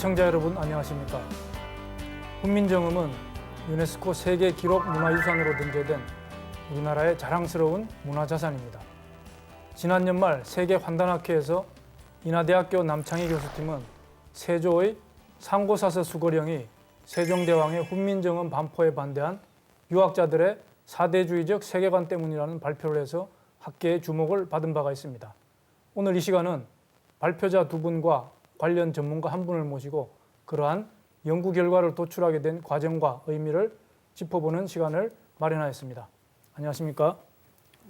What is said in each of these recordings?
시청자 여러분 안녕하십니까? 훈민정음은 유네스코 세계 기록 문화유산으로 등재된 우리나라의 자랑스러운 문화자산입니다. 지난 연말 세계 환단학회에서 인하대학교 남창희 교수팀은 세조의 상고사서 수고령이 세종대왕의 훈민정음 반포에 반대한 유학자들의 사대주의적 세계관 때문이라는 발표를 해서 학계의 주목을 받은 바가 있습니다. 오늘 이 시간은 발표자 두 분과 관련 전문가 한 분을 모시고 그러한 연구 결과를 도출하게 된 과정과 의미를 짚어보는 시간을 마련하였습니다. 안녕하십니까?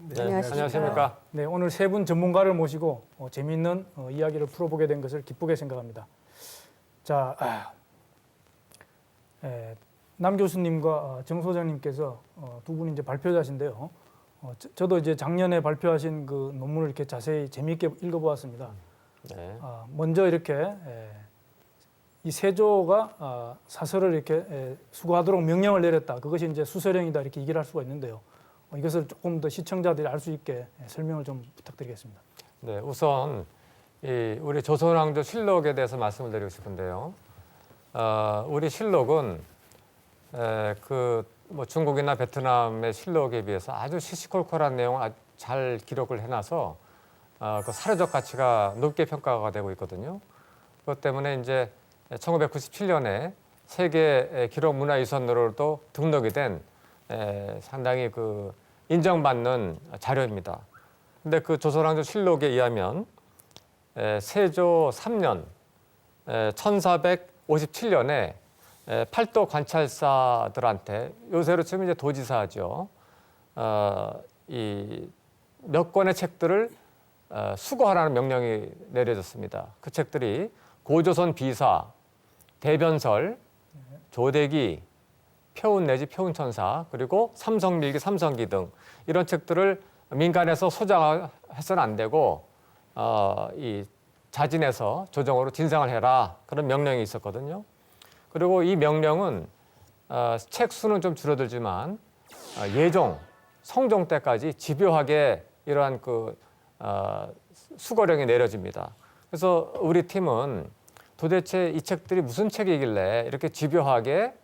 네, 안녕하십니까? 네, 오늘 세 분 전문가를 모시고 재미있는 이야기를 풀어보게 된 것을 기쁘게 생각합니다. 자, 남 교수님과 정 소장님께서 두 분이 이제 발표자신데요. 저도 이제 작년에 발표하신 그 논문을 이렇게 자세히 재미있게 읽어보았습니다. 네. 먼저 이렇게 이 세조가 사설을 이렇게 수거하도록 명령을 내렸다. 그것이 이제 수서령이다 이렇게 얘기를 할 수가 있는데요. 이것을 조금 더 시청자들이 알 수 있게 설명을 좀 부탁드리겠습니다. 네, 우선 우리 조선왕조 실록에 대해서 말씀을 드리고 싶은데요. 우리 실록은 뭐 중국이나 베트남의 실록에 비해서 아주 시시콜콜한 내용을 잘 기록을 해놔서 그 사료적 가치가 높게 평가가 되고 있거든요. 그것 때문에 이제 1997년에 세계 기록 문화유산으로도 등록이 된 상당히 그 인정받는 자료입니다. 근데 그 조선왕조 실록에 의하면 세조 3년 1457년에 팔도 관찰사들한테 요새로 치면 이제 도지사죠. 이 몇 권의 책들을 수거하라는 명령이 내려졌습니다. 그 책들이 고조선 비사, 대변설, 조대기, 표운 내지 표운천사, 그리고 삼성밀기, 삼성기 등 이런 책들을 민간에서 소장해서는 안 되고 이 자진해서 조정으로 진상을 해라 그런 명령이 있었거든요. 그리고 이 명령은 책 수는 좀 줄어들지만 예종, 성종 때까지 집요하게 이러한 그 수거령이 내려집니다. 그래서 우리 팀은 도대체 이 책들이 무슨 책이길래 이렇게 집요하게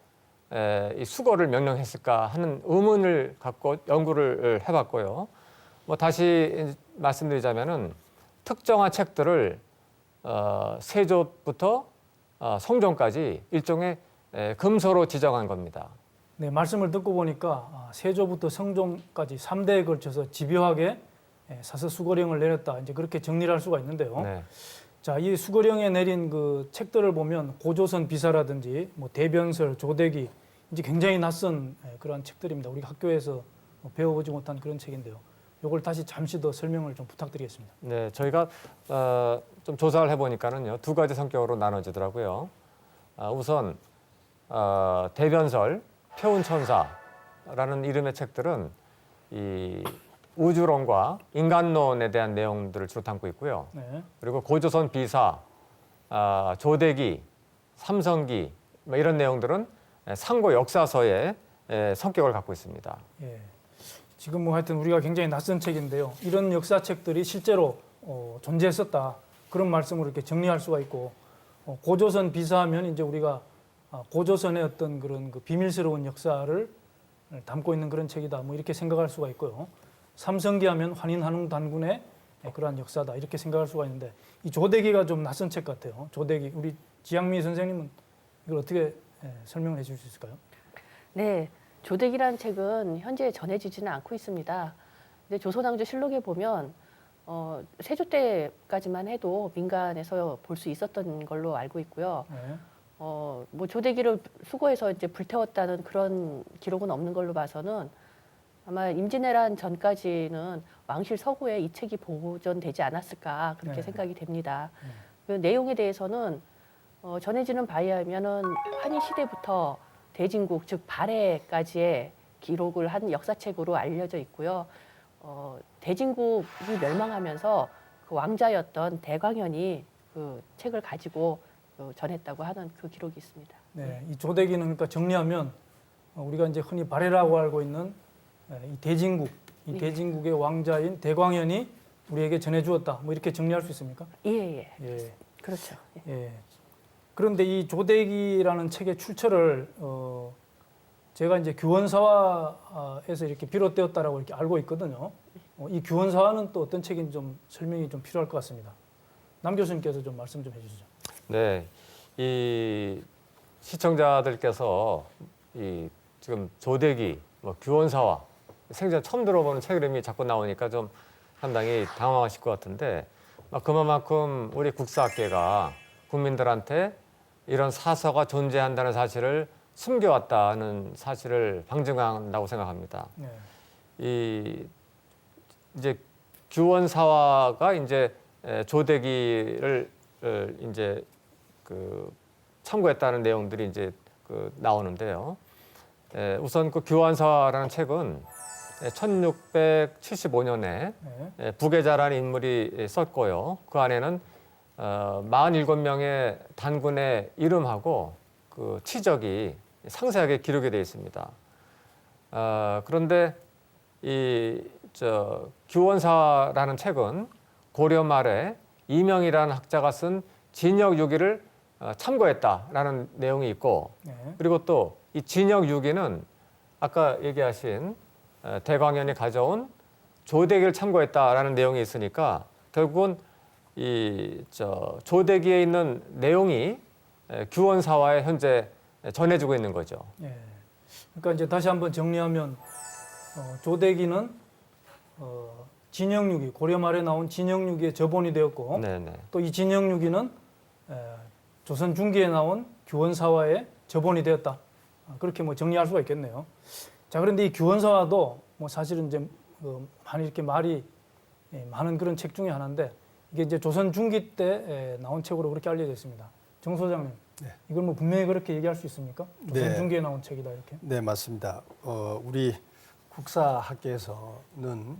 이 수거를 명령했을까 하는 의문을 갖고 연구를 해봤고요. 뭐 다시 말씀드리자면은 특정한 책들을 세조부터 성종까지 일종의 금서로 지정한 겁니다. 네, 말씀을 듣고 보니까 세조부터 성종까지 3대에 걸쳐서 집요하게 사서 수거령을 내렸다. 이제 그렇게 정리를 할 수가 있는데요. 네. 자, 이 수거령에 내린 그 책들을 보면 고조선 비사라든지 뭐 대변설, 조대기 이제 굉장히 낯선 그런 책들입니다. 우리 학교에서 배워보지 못한 그런 책인데요. 이걸 다시 잠시 더 설명을 좀 부탁드리겠습니다. 네, 저희가 좀 조사를 해보니까는요 두 가지 성격으로 나눠지더라고요. 우선 대변설, 표운천사라는 이름의 책들은 이 우주론과 인간론에 대한 내용들을 주로 담고 있고요. 네. 그리고 고조선 비사, 조대기, 삼성기 뭐 이런 내용들은 상고 역사서의 성격을 갖고 있습니다. 예. 지금 뭐 하여튼 우리가 굉장히 낯선 책인데요. 이런 역사책들이 실제로 존재했었다. 그런 말씀으로 이렇게 정리할 수가 있고 고조선 비사하면 이제 우리가 고조선의 어떤 그런 그 비밀스러운 역사를 담고 있는 그런 책이다. 뭐 이렇게 생각할 수가 있고요. 삼성기 하면 환인한웅 단군의 그러한 역사다. 이렇게 생각할 수가 있는데 이 조대기가 좀 낯선 책 같아요. 조대기. 우리 지향미 선생님은 이걸 어떻게 설명을 해 주실 수 있을까요? 네, 조대기라는 책은 현재 전해지지는 않고 있습니다. 근데 조선왕조 실록에 보면 세조 때까지만 해도 민간에서 볼 수 있었던 걸로 알고 있고요. 네. 뭐 조대기를 수거해서 이제 불태웠다는 그런 기록은 없는 걸로 봐서는 아마 임진왜란 전까지는 왕실 서고에 이 책이 보존되지 않았을까 그렇게 네. 생각이 됩니다. 그 내용에 대해서는 전해지는 바에 의하면은 한일 시대부터 대진국 즉 발해까지의 기록을 한 역사책으로 알려져 있고요. 대진국이 멸망하면서 그 왕자였던 대광현이 그 책을 가지고 전했다고 하는 그 기록이 있습니다. 네, 이 조대기는 그러니까 정리하면 우리가 이제 흔히 발해라고 알고 있는 이 대진국, 이 대진국의 왕자인 대광현이 우리에게 전해주었다. 뭐 이렇게 정리할 수 있습니까? 예. 예. 그렇죠. 예. 예. 그런데 이 조대기라는 책의 출처를 제가 이제 규원사화에서 이렇게 비롯되었다라고 이렇게 알고 있거든요. 이 규원사화는 또 어떤 책인지 좀 설명이 좀 필요할 것 같습니다. 남 교수님께서 좀 말씀 좀 해주시죠. 네, 이 시청자들께서 이 지금 조대기, 뭐 규원사화 생전 처음 들어보는 책 이름이 자꾸 나오니까 좀 상당히 당황하실 것 같은데 그만큼 우리 국사학계가 국민들한테 이런 사서가 존재한다는 사실을 숨겨왔다는 사실을 방증한다고 생각합니다. 네. 이 이제 규원사화가 이제 조대기를 이제 그 참고했다는 내용들이 이제 그 나오는데요. 우선 그 규원사화라는 책은 1675년에 네. 부계자라는 인물이 썼고요. 그 안에는 47명의 단군의 이름하고 그 치적이 상세하게 기록이 되어 있습니다. 그런데 규원사라는 책은 고려 말에 이명이라는 학자가 쓴 진역유기를 참고했다라는 내용이 있고, 네. 그리고 또 이 진역유기는 아까 얘기하신 대광현이 가져온 조대기를 참고했다라는 내용이 있으니까 결국은 조대기에 있는 내용이 규원사화에 현재 전해지고 있는 거죠. 네. 그러니까 이제 다시 한번 정리하면 조대기는 진영유기, 고려 말에 나온 진영유기의 저본이 되었고, 네네. 또 이 진영유기는 조선 중기에 나온 규원사화의 저본이 되었다. 그렇게 뭐 정리할 수가 있겠네요. 자, 그런데 이 규원사화도 뭐 사실은 이제 많이 이렇게 말이 많은 그런 책 중에 하나인데, 이게 이제 조선 중기 때 나온 책으로 그렇게 알려져 있습니다. 정 소장님, 네. 이걸 뭐 분명히 그렇게 얘기할 수 있습니까? 조선 네. 중기에 나온 책이다 이렇게. 네, 맞습니다. 우리 국사학계에서는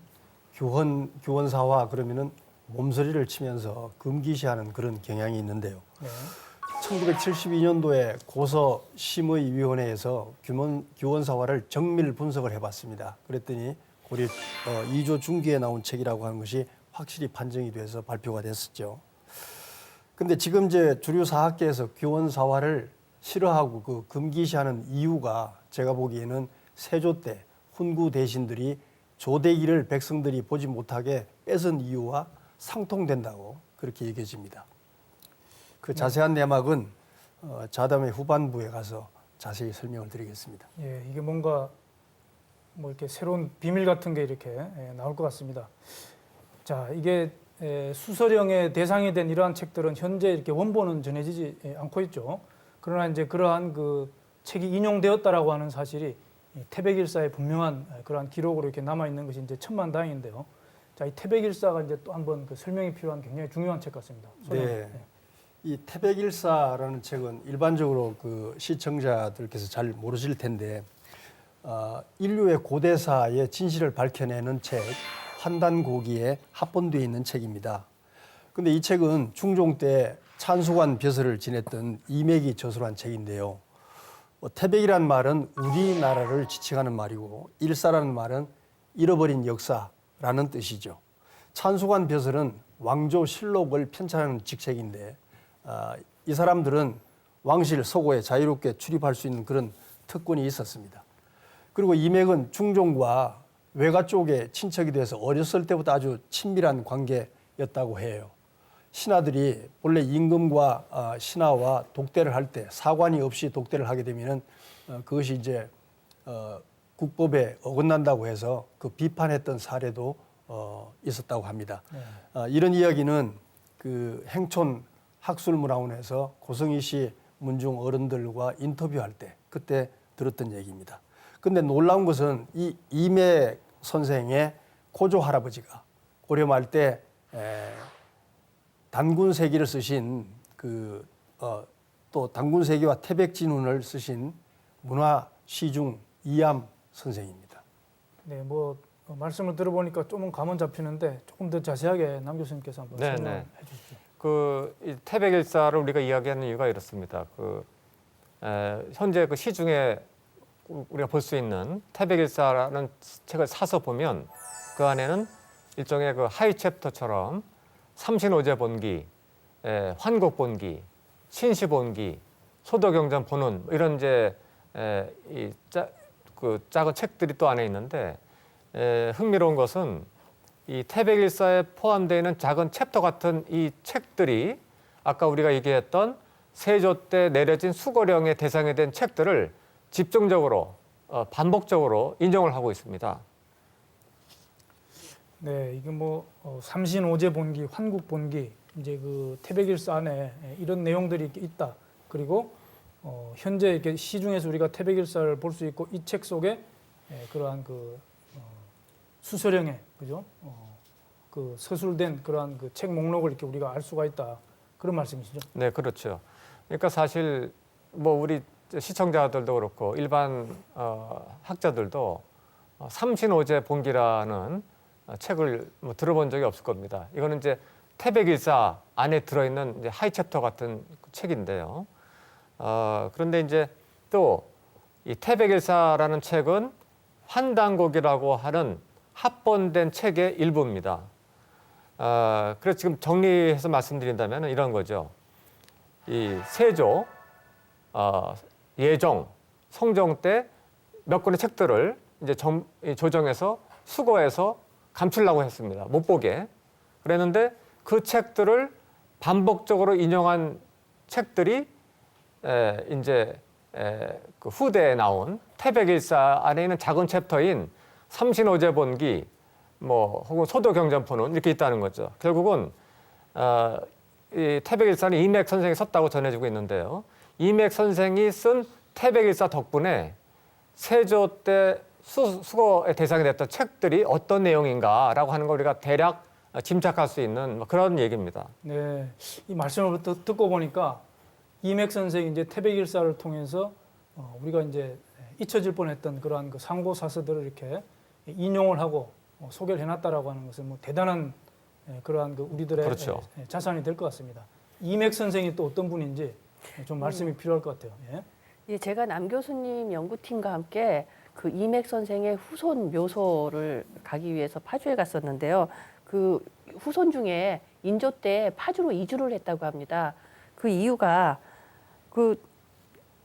규원사화 그러면은 몸서리를 치면서 금기시하는 그런 경향이 있는데요. 네. 1972년도에 고서 심의위원회에서 규원사화를 정밀 분석을 해봤습니다. 그랬더니 고려 2조 중기에 나온 책이라고 하는 것이 확실히 판정이 돼서 발표가 됐었죠. 근데 지금 이제 주류 사학계에서 규원사화를 싫어하고 그 금기시하는 이유가 제가 보기에는 세조 때 훈구 대신들이 조대기를 백성들이 보지 못하게 뺏은 이유와 상통된다고 그렇게 얘기해집니다. 그 자세한 내막은 자담의 후반부에 가서 자세히 설명을 드리겠습니다. 예, 이게 뭔가 뭐 이렇게 새로운 비밀 같은 게 이렇게 나올 것 같습니다. 자, 이게 수서령의 대상이 된 이러한 책들은 현재 이렇게 원본은 전해지지 않고 있죠. 그러나 이제 그러한 그 책이 인용되었다라고 하는 사실이 태백일사의 분명한 그러한 기록으로 이렇게 남아 있는 것이 이제 천만다행인데요. 자, 이 태백일사가 이제 또 한번 그 설명이 필요한 굉장히 중요한 책 같습니다. 네. 이 태백일사라는 책은 일반적으로 그 시청자들께서 잘 모르실 텐데 인류의 고대사의 진실을 밝혀내는 책 환단고기에 합본되어 있는 책입니다. 근데 이 책은 중종 때 찬수관 벼슬을 지냈던 이맥이 저술한 책인데요. 태백이란 말은 우리나라를 지칭하는 말이고 일사라는 말은 잃어버린 역사라는 뜻이죠. 찬수관 벼슬은 왕조 실록을 편찬하는 직책인데 이 사람들은 왕실 서고에 자유롭게 출입할 수 있는 그런 특권이 있었습니다. 그리고 이맥은 중종과 외가 쪽에 친척이 돼서 어렸을 때부터 아주 친밀한 관계였다고 해요. 신하들이 본래 임금과 신하와 독대를 할 때 사관이 없이 독대를 하게 되면은 그것이 이제 국법에 어긋난다고 해서 그 비판했던 사례도 있었다고 합니다. 네. 이런 이야기는 그 행촌 학술문화원에서 고성희 씨 문중 어른들과 인터뷰할 때 그때 들었던 얘기입니다. 근데 놀라운 것은 이 이맥 선생의 고조 할아버지가 고려 말 때 단군세기를 쓰신 또 단군세기와 태백진운을 쓰신 문화시중 이암 선생입니다. 네, 뭐 말씀을 들어보니까 조금 감은 잡히는데 조금 더 자세하게 남 교수님께서 한번 네, 설명해 주시죠. 이 태백일사를 우리가 이야기하는 이유가 이렇습니다. 현재 그 시중에 우리가 볼 수 있는 태백일사라는 책을 사서 보면 그 안에는 일종의 그 하이 챕터처럼 삼신오제 본기, 환곡 본기, 신시본기, 소도경전 본운 이런 이제 그 작은 책들이 또 안에 있는데 흥미로운 것은 이 태백일사에 포함되어 있는 작은 챕터 같은 이 책들이 아까 우리가 얘기했던 세조 때 내려진 수거령의 대상이 된 책들을 집중적으로 반복적으로 인용을 하고 있습니다. 네, 이게 뭐 삼신오제 본기, 환국 본기 이제 그 태백일사 안에 이런 내용들이 이렇게 있다. 그리고 현재 이렇게 시중에서 우리가 태백일사를 볼 수 있고 이 책 속에 그러한 그 수서령에 그죠? 그 서술된 그러한 그 책 목록을 이렇게 우리가 알 수가 있다. 그런 말씀이시죠? 네, 그렇죠. 그러니까 사실 뭐 우리 시청자들도 그렇고 일반 학자들도 삼신오제 본기라는 책을 뭐 들어본 적이 없을 겁니다. 이거는 이제 태백일사 안에 들어있는 이제 하이 챕터 같은 책인데요. 그런데 이제 또 이 태백일사라는 책은 환단곡이라고 하는 합본된 책의 일부입니다. 그래서 지금 정리해서 말씀드린다면 이런 거죠. 이 세조, 예종, 성종 때 몇 권의 책들을 이제 조정해서 수거해서 감추려고 했습니다. 못 보게. 그랬는데 그 책들을 반복적으로 인용한 책들이 이제 그 후대에 나온 태백일사 안에 있는 작은 챕터인 삼신오제본기, 뭐 혹은 소도경전포는 이렇게 있다는 거죠. 결국은 이 태백일사는 이맥 선생이 썼다고 전해지고 있는데요. 이맥 선생이 쓴 태백일사 덕분에 세조 때 수거의 대상이 됐던 책들이 어떤 내용인가라고 하는 걸 우리가 대략 짐작할 수 있는 그런 얘기입니다. 네, 이 말씀을 듣고 보니까 이맥 선생이 이제 태백일사를 통해서 우리가 이제 잊혀질 뻔했던 그러한 그 상고 사서들을 이렇게 인용을 하고 소개를 해놨다라고 하는 것은 뭐 대단한 그러한 그 우리들의 그렇죠. 자산이 될 것 같습니다. 이맥 선생이 또 어떤 분인지 좀 말씀이 필요할 것 같아요. 예. 예, 제가 남 교수님 연구팀과 함께 그 이맥 선생의 후손 묘소를 가기 위해서 파주에 갔었는데요. 그 후손 중에 인조 때 파주로 이주를 했다고 합니다. 그 이유가 그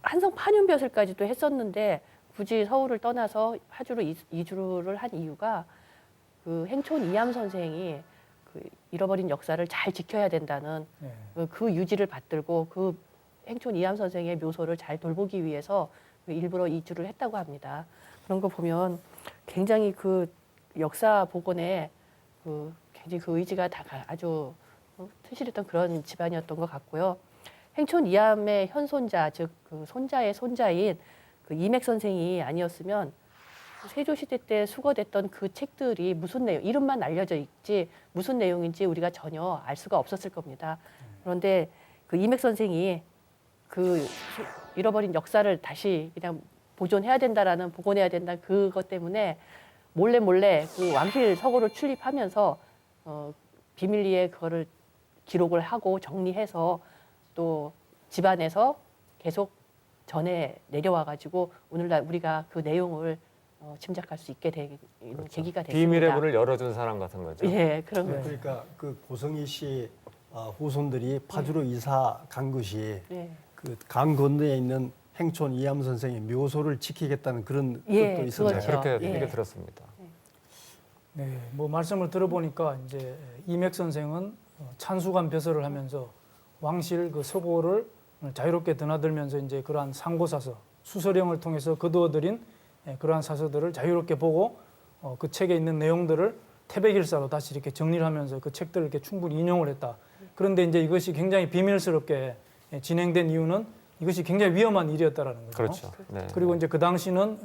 한성 판윤벼슬까지도 했었는데 굳이 서울을 떠나서 파주로 이주를 한 이유가 그 행촌 이암 선생이 그 잃어버린 역사를 잘 지켜야 된다는 예. 그 유지를 받들고 그 행촌 이암 선생의 묘소를 잘 돌보기 위해서 일부러 이주를 했다고 합니다. 그런 거 보면 굉장히 그 역사 복원에 굉장히 그 의지가 다 아주 튼실했던 그런 집안이었던 것 같고요. 행촌 이암의 현손자, 즉 그 손자의 손자인 그 이맥 선생이 아니었으면 세조 시대 때 수거됐던 그 책들이 무슨 내용, 이름만 알려져 있지 무슨 내용인지 우리가 전혀 알 수가 없었을 겁니다. 그런데 그 이맥 선생이 그 잃어버린 역사를 다시 그냥 보존해야 된다라는 복원해야 된다 그것 때문에 몰래 그 왕실 서고를 출입하면서 비밀리에 그거를 기록을 하고 정리해서 또 집안에서 계속 전해 내려와 가지고 오늘날 우리가 그 내용을 짐작할 수 있게 되는 그렇죠. 계기가 됐습니다. 비밀의 문을 열어준 사람 같은 거죠. 예, 그런 네. 거죠. 그러니까 그 고성희 씨 후손들이 파주로 이사 간 것이 네. 그 강 건너에 있는 행촌 이암 선생의 묘소를 지키겠다는 그런 예, 뜻도 있었나요? 그렇죠. 그렇게 예. 얘기 들었습니다. 네, 뭐 말씀을 들어보니까 이제 이맥 선생은 찬수관 벼슬을 하면서 왕실 그 서고를 자유롭게 드나들면서 이제 그러한 상고사서 수서령을 통해서 거두어들인 그러한 사서들을 자유롭게 보고 그 책에 있는 내용들을 태백일사로 다시 이렇게 정리를 하면서 그 책들을 이렇게 충분히 인용을 했다. 그런데 이제 이것이 굉장히 비밀스럽게 진행된 이유는 이것이 굉장히 위험한 일이었다라는 거죠. 그렇죠. 네. 그리고 이제 그 당시는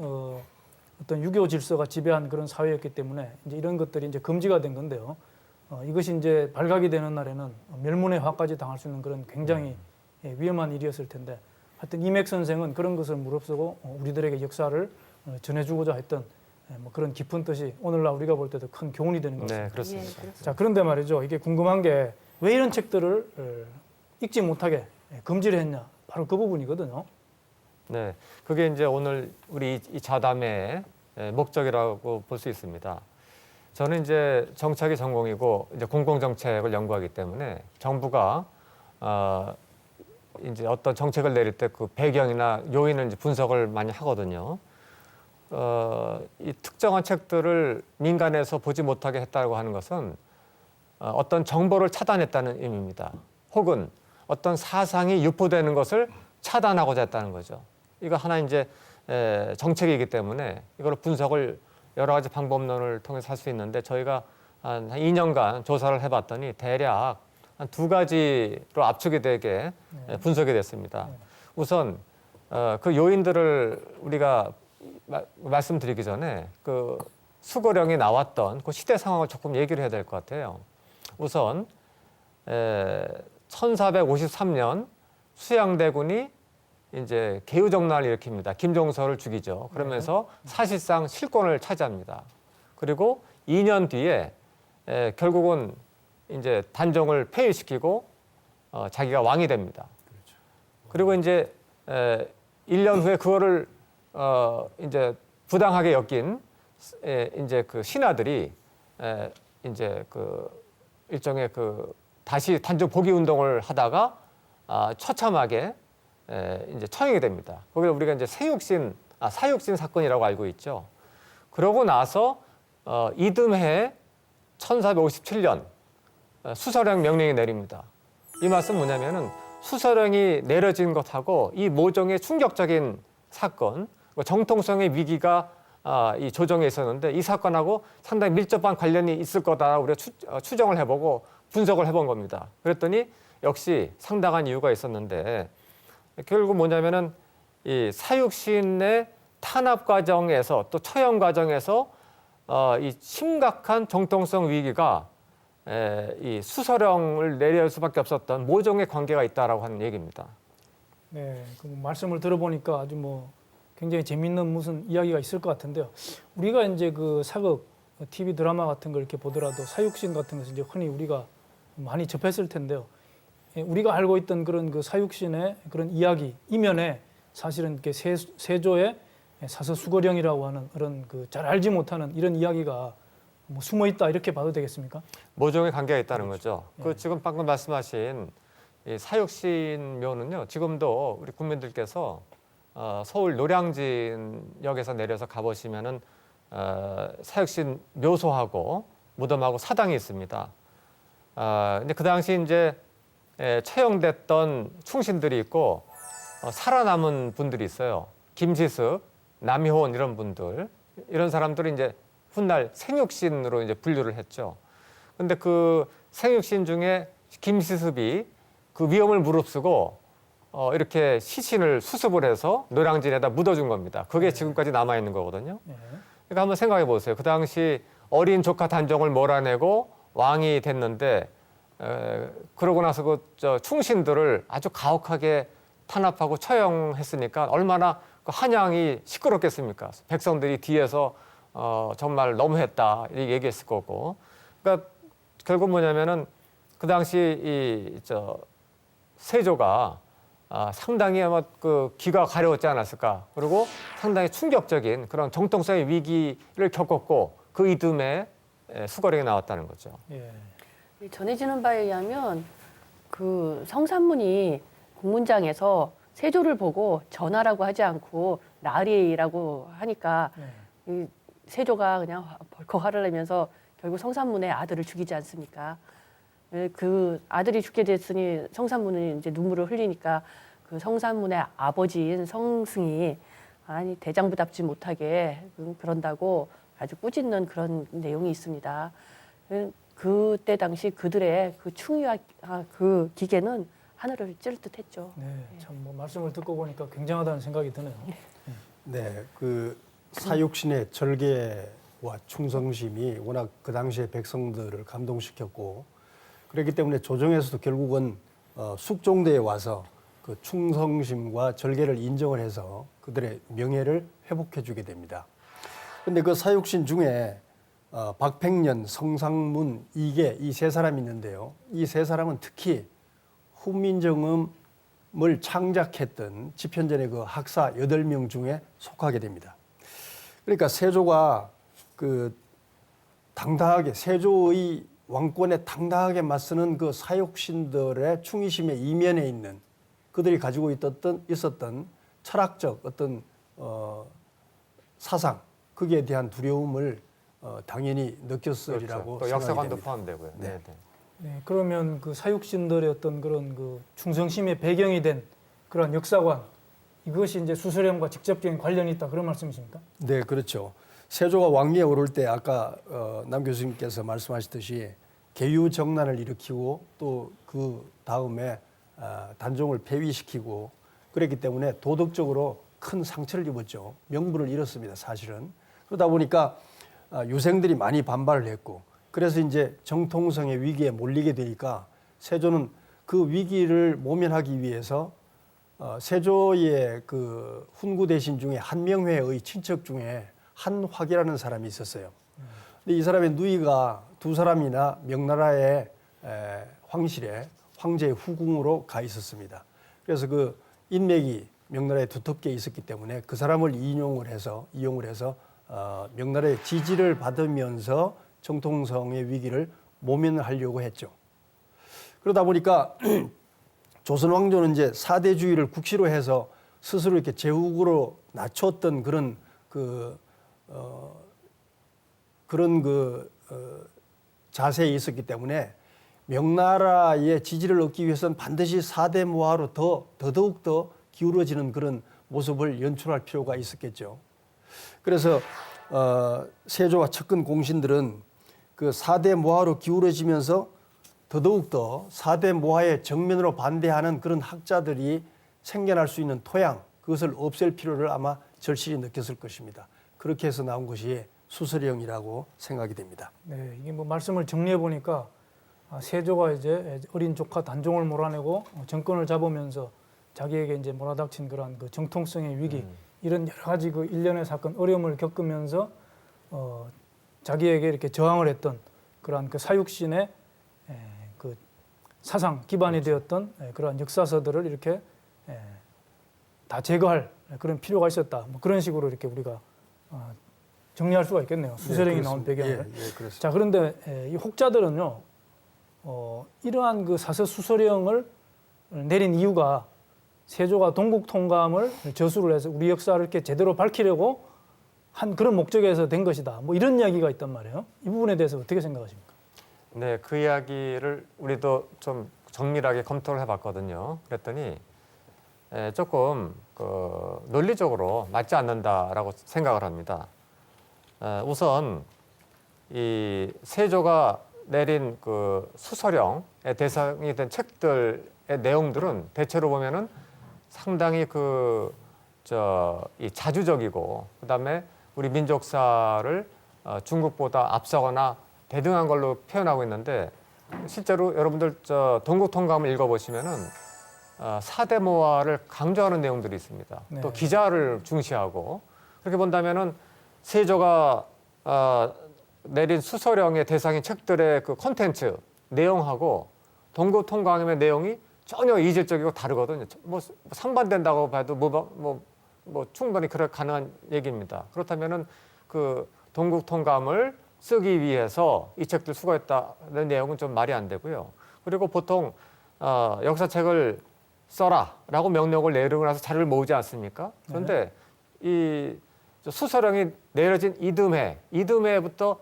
어떤 유교 질서가 지배한 그런 사회였기 때문에 이제 이런 것들이 이제 금지가 된 건데요. 이것이 이제 발각이 되는 날에는 멸문의 화까지 당할 수 있는 그런 굉장히 위험한 일이었을 텐데, 하여튼 이맥 선생은 그런 것을 무릅쓰고 우리들에게 역사를 전해주고자 했던 뭐 그런 깊은 뜻이 오늘날 우리가 볼 때도 큰 교훈이 되는 것 같습니다. 네, 그렇습니다. 예, 그렇습니다. 자, 그런데 말이죠. 이게 궁금한 게 왜 이런 책들을 읽지 못하게 금지를 했냐? 바로 그 부분이거든요. 네, 그게 이제 오늘 우리 이 자담의 목적이라고 볼 수 있습니다. 저는 이제 정책이 전공이고 이제 공공정책을 연구하기 때문에 정부가 이제 어떤 정책을 내릴 때 그 배경이나 요인을 이제 분석을 많이 하거든요. 이 특정한 책들을 민간에서 보지 못하게 했다고 하는 것은 어떤 정보를 차단했다는 의미입니다. 혹은 어떤 사상이 유포되는 것을 차단하고자 했다는 거죠. 이거 하나 이제 정책이기 때문에 이걸 분석을 여러 가지 방법론을 통해서 할 수 있는데 저희가 한 2년간 조사를 해봤더니 대략 한 2가지로 압축이 되게 분석이 됐습니다. 우선 그 요인들을 우리가 말씀드리기 전에 그 수거령이 나왔던 그 시대 상황을 조금 얘기를 해야 될 것 같아요. 우선 1453년 수양대군이 이제 개유정난을 일으킵니다. 김종서를 죽이죠. 그러면서 사실상 실권을 차지합니다. 그리고 2년 뒤에 결국은 이제 단종을 폐위시키고 자기가 왕이 됩니다. 그리고 이제 1년 후에 그거를 이제 부당하게 엮인 이제 그 신하들이 이제 그 일종의 그 다시 단종 복위 운동을 하다가 처참하게 이제 처형이 됩니다. 거기를 우리가 이제 사육신 사건이라고 알고 있죠. 그러고 나서 이듬해 1457년 수서령 명령이 내립니다. 이 말씀 뭐냐면은 수서령이 내려진 것하고 이 모종의 충격적인 사건, 정통성의 위기가 이 조정에 있었는데 이 사건하고 상당히 밀접한 관련이 있을 거다라고 우리가 추정을 해보고 분석을 해본 겁니다. 그랬더니 역시 상당한 이유가 있었는데 결국 뭐냐면은 이 사육신의 탄압 과정에서 또 처형 과정에서 이 심각한 정통성 위기가 이 수서령을 내릴 수밖에 없었던 모종의 관계가 있다라고 하는 얘기입니다. 네, 그 말씀을 들어보니까 아주 굉장히 재밌는 무슨 이야기가 있을 것 같은데요. 우리가 이제 그 사극 TV 드라마 같은 걸 이렇게 보더라도 사육신 같은 것을 이제 흔히 우리가 많이 접했을 텐데요. 우리가 알고 있던 그런 그 사육신의 그런 이야기 이면에 사실은 이렇게 세조의 사서수거령이라고 하는 그런 그 잘 알지 못하는 이런 이야기가 숨어 있다 이렇게 봐도 되겠습니까? 모종의 관계가 있다는 그렇죠. 거죠. 그 지금 방금 말씀하신 이 사육신묘는요. 지금도 우리 국민들께서 서울 노량진역에서 내려서 가보시면은 사육신 묘소하고 무덤하고 사당이 있습니다. 근데 그 당시 이제 처형됐던 충신들이 있고 살아남은 분들이 있어요. 김시습, 남효원 이런 분들, 이런 사람들이 이제 훗날 생육신으로 이제 분류를 했죠. 근데 그 생육신 중에 김시습이 그 위험을 무릅쓰고 이렇게 시신을 수습을 해서 노량진에다 묻어준 겁니다. 그게 지금까지 남아 있는 거거든요. 그러니까 한번 생각해 보세요. 그 당시 어린 조카 단종을 몰아내고 왕이 됐는데 그러고 나서 그 충신들을 아주 가혹하게 탄압하고 처형했으니까 얼마나 그 한양이 시끄럽겠습니까? 백성들이 뒤에서 정말 너무했다 이렇게 얘기했을 거고. 그러니까 결국 뭐냐면은 그 당시 세조가 상당히 아마 그 귀가 가려웠지 않았을까. 그리고 상당히 충격적인 그런 정통성의 위기를 겪었고 그 이듬해 수거령이 나왔다는 거죠. 예. 전해지는 바에 의하면 그 성산문이 국문장에서 세조를 보고 전하라고 하지 않고 나리라고 하니까 이 세조가 그냥 벌컥 화를 내면서 결국 성산문의 아들을 죽이지 않습니까? 그 아들이 죽게 됐으니 성산문은 이제 눈물을 흘리니까 그 성산문의 아버지인 성승이 아니 대장부답지 못하게 그런다고 아주 꾸짖는 그런 내용이 있습니다. 그때 당시 그들의 그 충의와 그 기계는 하늘을 찌를 듯했죠. 네, 참 말씀을 듣고 보니까 굉장하다는 생각이 드네요. 네, 그 사육신의 절개와 충성심이 워낙 그 당시의 백성들을 감동시켰고 그렇기 때문에 조정에서도 결국은 숙종대에 와서 그 충성심과 절개를 인정을 해서 그들의 명예를 회복해 주게 됩니다. 그런데 그 사육신 중에 박팽년, 성상문, 이계 이 세 사람이 있는데요. 이 세 사람은 특히 훈민정음을 창작했던 집현전의 그 학사 8명 중에 속하게 됩니다. 그러니까 세조가 그 당당하게 세조의 왕권에 당당하게 맞서는 그 사육신들의 충의심의 이면에 있는 그들이 가지고 있었던 철학적 어떤 사상 거기에 대한 두려움을 당연히 느꼈으리라고 그렇죠. 또 생각이 역사관도 됩니다. 포함되고요. 네. 네. 네. 네, 그러면 그 사육신들의 어떤 그런 그 충성심의 배경이 된 그런 역사관 이것이 이제 수서령과 직접적인 관련이 있다 그런 말씀이십니까? 네, 그렇죠. 세조가 왕위에 오를 때 아까 남 교수님께서 말씀하셨듯이 계유정난을 일으키고 또 그 다음에 단종을 폐위시키고 그랬기 때문에 도덕적으로 큰 상처를 입었죠. 명분을 잃었습니다, 사실은. 그러다 보니까 유생들이 많이 반발을 했고 그래서 이제 정통성의 위기에 몰리게 되니까 세조는 그 위기를 모면하기 위해서 세조의 그 훈구 대신 중에 한명회의 친척 중에 한화기라는 사람이 있었어요. 근데 이 사람의 누이가 두 사람이나 명나라의 황실에 황제의 후궁으로 가 있었습니다. 그래서 그 인맥이 명나라에 두텁게 있었기 때문에 그 사람을 이용을 해서 명나라의 지지를 받으면서 정통성의 위기를 모면하려고 했죠. 그러다 보니까 조선 왕조는 이제 사대주의를 국시로 해서 스스로 이렇게 제국으로 낮췄던 그런 자세에 있었기 때문에 명나라의 지지를 얻기 위해서는 반드시 사대모하로 더더욱 더 기울어지는 그런 모습을 연출할 필요가 있었겠죠. 그래서 세조와 측근 공신들은 그 사대모하로 기울어지면서 더더욱 더 사대모하의 정면으로 반대하는 그런 학자들이 생겨날 수 있는 토양, 그것을 없앨 필요를 아마 절실히 느꼈을 것입니다. 그렇게 해서 나온 것이 수서령이라고 생각이 됩니다. 네, 이게 뭐 말씀을 정리해 보니까 세조가 이제 어린 조카 단종을 몰아내고 정권을 잡으면서 자기에게 이제 몰아닥친 그런 그 정통성의 위기 이런 여러 가지 그 일련의 사건 어려움을 겪으면서 자기에게 이렇게 저항을 했던 그러한 그 사육신의 그 사상 기반이 되었던 그러한 역사서들을 이렇게 다 제거할 그런 필요가 있었다. 뭐 그런 식으로 이렇게 우리가 정리할 수가 있겠네요. 수서령이 나온 배경을. 그렇습니다. 자, 그런데 이 혹자들은요, 이러한 그 사서 수서령을 내린 이유가 세조가 동국 통감을 저수를 해서 우리 역사를 이렇게 제대로 밝히려고 한 그런 목적에서 된 것이다. 뭐 이런 이야기가 있단 말이에요. 이 부분에 대해서 어떻게 생각하십니까? 네, 그 이야기를 우리도 좀 정밀하게 검토를 해봤거든요. 그랬더니 조금 논리적으로 맞지 않는다라고 생각을 합니다. 우선 이 세조가 내린 그 수서령의 대상이 된 책들의 내용들은 대체로 보면은 상당히 이 자주적이고 그다음에 우리 민족사를 중국보다 앞서거나 대등한 걸로 표현하고 있는데 실제로 여러분들 동국통감을 읽어보시면은 사대모하를 강조하는 내용들이 있습니다. 네. 또 기자를 중시하고 그렇게 본다면은 세조가 내린 수서령의 대상인 책들의 그 콘텐츠 내용하고 동국통감의 내용이 전혀 이질적이고 다르거든요. 뭐 상반된다고 봐도 뭐 충분히 그럴 가능한 얘기입니다. 그렇다면은 그 동국통감을 쓰기 위해서 이 책들 수고했다는 내용은 좀 말이 안 되고요. 그리고 보통 역사책을 써라라고 명령을 내리고 나서 자료를 모으지 않습니까? 그런데 이 수서령이 내려진 이듬해부터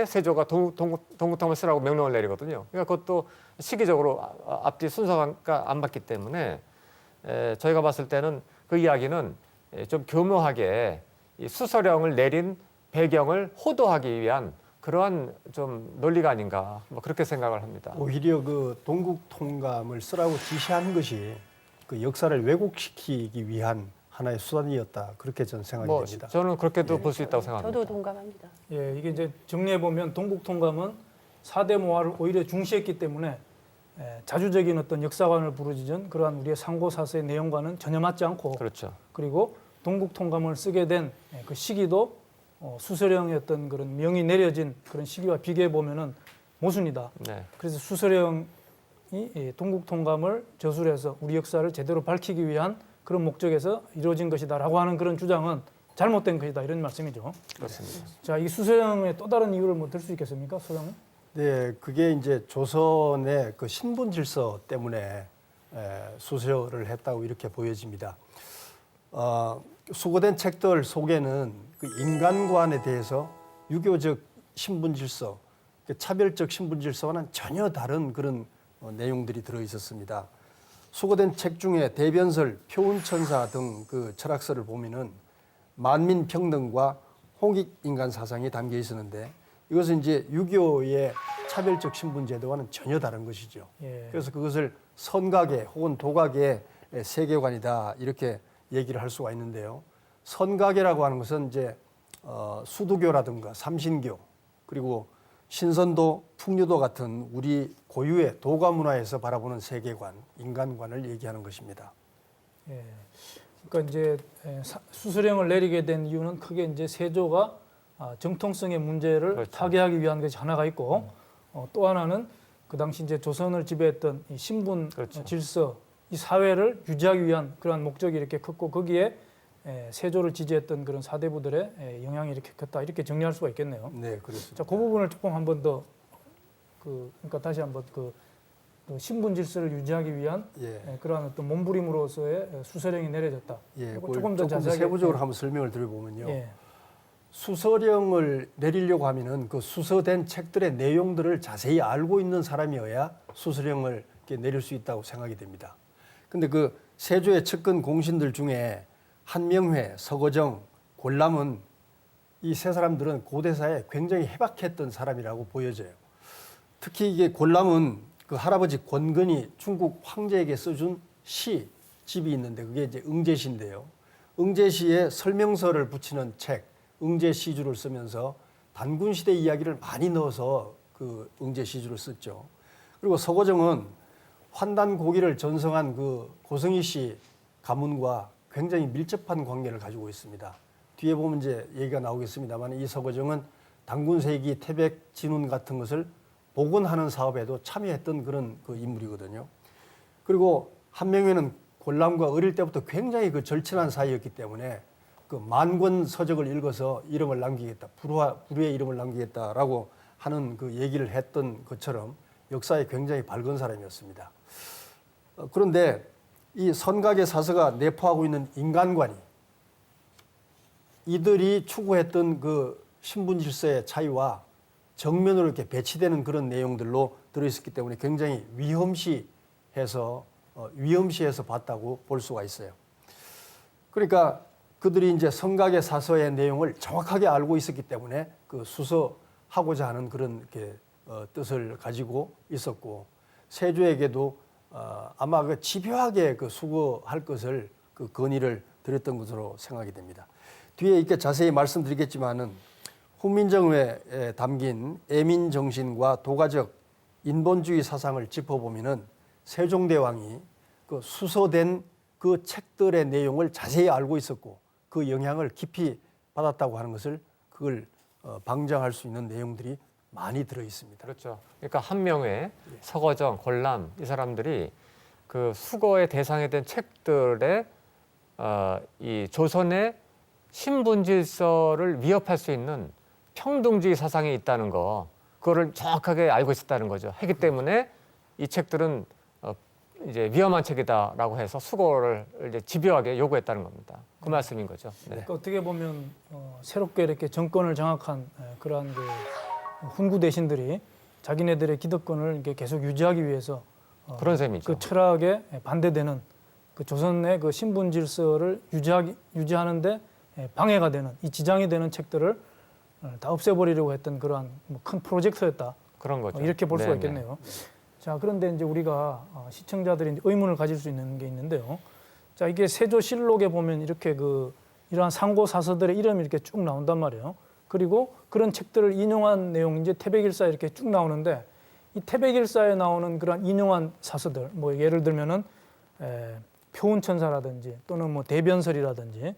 세조가 동국통감을 쓰라고 명령을 내리거든요. 그러니까 그것도 시기적으로 앞뒤 순서가 안 맞기 때문에 저희가 봤을 때는 그 이야기는 좀 교묘하게 이 수서령을 내린 배경을 호도하기 위한 그러한 좀 논리가 아닌가 뭐 그렇게 생각을 합니다. 오히려 그 동국통감을 쓰라고 지시한 것이 그 역사를 왜곡시키기 위한 하나의 수단이었다. 그렇게 저는 생각이 됩니다. 저는 그렇게도 볼 수 있다고 생각합니다. 저도 동감합니다. 예, 이게 이제 정리해 보면 동국통감은 사대모하를 오히려 중시했기 때문에 자주적인 어떤 역사관을 부르짖은 그러한 우리의 상고사서의 내용과는 전혀 맞지 않고 그렇죠. 그리고 동국통감을 쓰게 된 그 시기도 수서령의 어떤 그런 명이 내려진 그런 시기와 비교해 보면은 모순이다. 네. 그래서 수서령이 동국통감을 저술해서 우리 역사를 제대로 밝히기 위한 그런 목적에서 이루어진 것이다라고 하는 그런 주장은 잘못된 것이다 이런 말씀이죠. 그렇습니다. 자, 이 수서령의 또 다른 이유를 뭐 들 수 있겠습니까, 소장님? 네, 그게 이제 조선의 그 신분 질서 때문에 수서를 했다고 이렇게 보여집니다. 수거된 책들 속에는 그 인간관에 대해서 유교적 신분 질서, 차별적 신분 질서와는 전혀 다른 그런 내용들이 들어 있었습니다. 수거된 책 중에 대변설, 표운천사 등 그 철학서를 보면은 만민 평등과 홍익 인간 사상이 담겨 있었는데 이것은 이제 유교의 차별적 신분 제도와는 전혀 다른 것이죠. 예. 그래서 그것을 선각의 혹은 도각의 세계관이다 이렇게 얘기를 할 수가 있는데요. 선각이라고 하는 것은 이제 수두교라든가 삼신교 그리고 신선도, 풍류도 같은 우리 고유의 도가 문화에서 바라보는 세계관, 인간관을 얘기하는 것입니다. 예. 그러니까 이제 수수령을 내리게 된 이유는 크게 이제 세조가 정통성의 문제를 그렇죠. 타개하기 위한 것이 하나가 있고 또 하나는 그 당시 이제 조선을 지배했던 이 신분 그렇죠. 질서, 이 사회를 유지하기 위한 그러한 목적이 이렇게 컸고 거기에 세조를 지지했던 그런 사대부들의 영향이 이렇게 컸다 이렇게 정리할 수가 있겠네요. 네, 그렇습니다. 자, 그 부분을 조금 한번 더 그러니까 다시 한번 그 신분 질서를 유지하기 위한 그러한 어떤 몸부림으로서의 수서령이 내려졌다. 예, 이거 그걸 조금 더 자세하게 세부적으로 한번 설명을 드려보면요. 예. 수서령을 내리려고 하면은 그 수서된 책들의 내용들을 자세히 알고 있는 사람이어야 수서령을 이렇게 내릴 수 있다고 생각이 됩니다. 근데 그 세조의 측근 공신들 중에 한명회, 서거정, 골람은 이 세 사람들은 고대사에 굉장히 해박했던 사람이라고 보여져요. 특히 이게 골람은 그 할아버지 권근이 중국 황제에게 써준 집이 있는데 그게 이제 응제시인데요. 응제시에 설명서를 붙이는 책, 응제시주를 쓰면서 단군시대 이야기를 많이 넣어서 그 응제시주를 썼죠. 그리고 서거정은 환단고기를 전성한 그 고성희 씨 가문과 굉장히 밀접한 관계를 가지고 있습니다. 뒤에 보면 이제 얘기가 나오겠습니다만 이 서거정은 단군세기, 태백, 진운 같은 것을 복원하는 사업에도 참여했던 그런 그 인물이거든요. 그리고 한명회는 골람과 어릴 때부터 굉장히 그 절친한 사이였기 때문에 그 만권 서적을 읽어서 이름을 남기겠다, 불후의 이름을 남기겠다라고 하는 그 얘기를 했던 것처럼 역사에 굉장히 밝은 사람이었습니다. 그런데 이 선각의 사서가 내포하고 있는 인간관이 이들이 추구했던 그 신분 질서의 차이와 정면으로 이렇게 배치되는 그런 내용들로 들어있었기 때문에 굉장히 위험시해서 봤다고 볼 수가 있어요. 그러니까 그들이 이제 선각의 사서의 내용을 정확하게 알고 있었기 때문에 그 수서하고자 하는 그런 이렇게 뜻을 가지고 있었고 세조에게도 아마 그 집요하게 그 수거할 것을 그 건의를 드렸던 것으로 생각이 됩니다. 뒤에 이렇게 자세히 말씀드리겠지만은 훈민정음에 담긴 애민 정신과 도가적 인본주의 사상을 짚어보면은 세종대왕이 그 수서된 그 책들의 내용을 자세히 알고 있었고 그 영향을 깊이 받았다고 하는 것을 그걸 방증할 수 있는 내용들이 많이 들어 있습니다. 그렇죠. 그러니까 한명회, 서거정, 골람 이 사람들이 그 수거의 대상이 된 책들의 이 조선의 신분 질서를 위협할 수 있는 평등주의 사상이 있다는 거, 그거를 정확하게 알고 있었다는 거죠. 하기 때문에 이 책들은 이제 위험한 책이다라고 해서 수거를 이제 집요하게 요구했다는 겁니다. 그 말씀인 거죠. 네. 그러니까 어떻게 보면 새롭게 이렇게 정권을 장악한 그러한 그 훈구 대신들이 자기네들의 기득권을 이렇게 계속 유지하기 위해서 그런 셈이죠. 그 철학에 반대되는 그 조선의 그 신분 질서를 유지하는데 방해가 되는 이 지장이 되는 책들을 다 없애버리려고 했던 그러한 큰 프로젝트였다. 그런 거죠. 이렇게 볼 수가 네네. 있겠네요. 자, 그런데 이제 우리가 시청자들이 이제 의문을 가질 수 있는 게 있는데요. 자, 이게 세조실록에 보면 이렇게 이러한 상고 사서들의 이름이 이렇게 쭉 나온단 말이에요. 그리고 그런 책들을 인용한 내용 이제 태백일사에 이렇게 쭉 나오는데 이 태백일사에 나오는 그런 인용한 사서들, 뭐 예를 들면은 표운천사라든지 또는 뭐 대변설이라든지